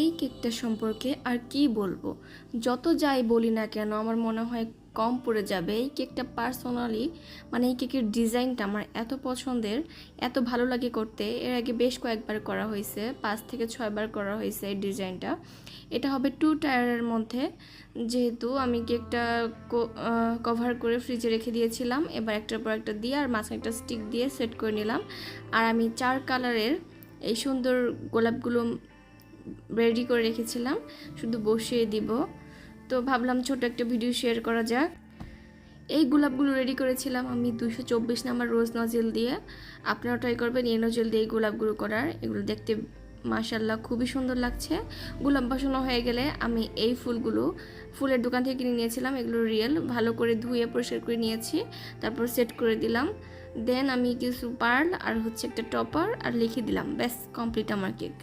এই কেকটা সম্পর্কে আর কি বলবো, যত যাই বলি না কেন আমার মনে হয় কম পড়ে যাবে। এই কেকটা পার্সোনালি মানে এই কেকের ডিজাইনটা আমার এত পছন্দের, এত ভালো লাগে করতে। এর আগে বেশ কয়েকবার করা হয়েছে, 5 থেকে 6 বার করা হয়েছে এই ডিজাইনটা। এটা হবে 2 টায়ারের মধ্যে। যেহেতু আমি কেকটা কভার করে ফ্রিজে রেখে দিয়েছিলাম, এবার একটার পর একটা দিয়ে আর মাঝখানে একটা স্টিক দিয়ে সেট করে নিলাম। আর আমি 4 কালারের এই সুন্দর গোলাপগুলো রেডি করে রেখেছিলাম, শুধু বসিয়ে দিব। তো ভাবলাম ছোট একটা ভিডিও শেয়ার করা যাক। এই গোলাপগুলো রেডি করেছিলাম আমি 224 নাম্বার রোজ নজেল দিয়ে। আপনারা ট্রাই করবেন এই নজেল দিয়ে এই গোলাপগুলো করার। এগুলো দেখতে মাশাআল্লাহ খুবই সুন্দর লাগছে। গোলাপ বসানো হয়ে গেলে আমি এই ফুলগুলো ফুলের দোকান থেকে কিনে নিয়েছিলাম, এগুলো রিয়েল, ভালো করে ধুয়ে পরিষ্কার করে নিয়েছি, তারপর সেট করে দিলাম। দেন আমি কিছু পার্ল আর হচ্ছে একটা টপার আর লিখে দিলাম, ব্যাস কমপ্লিট আমার কেক।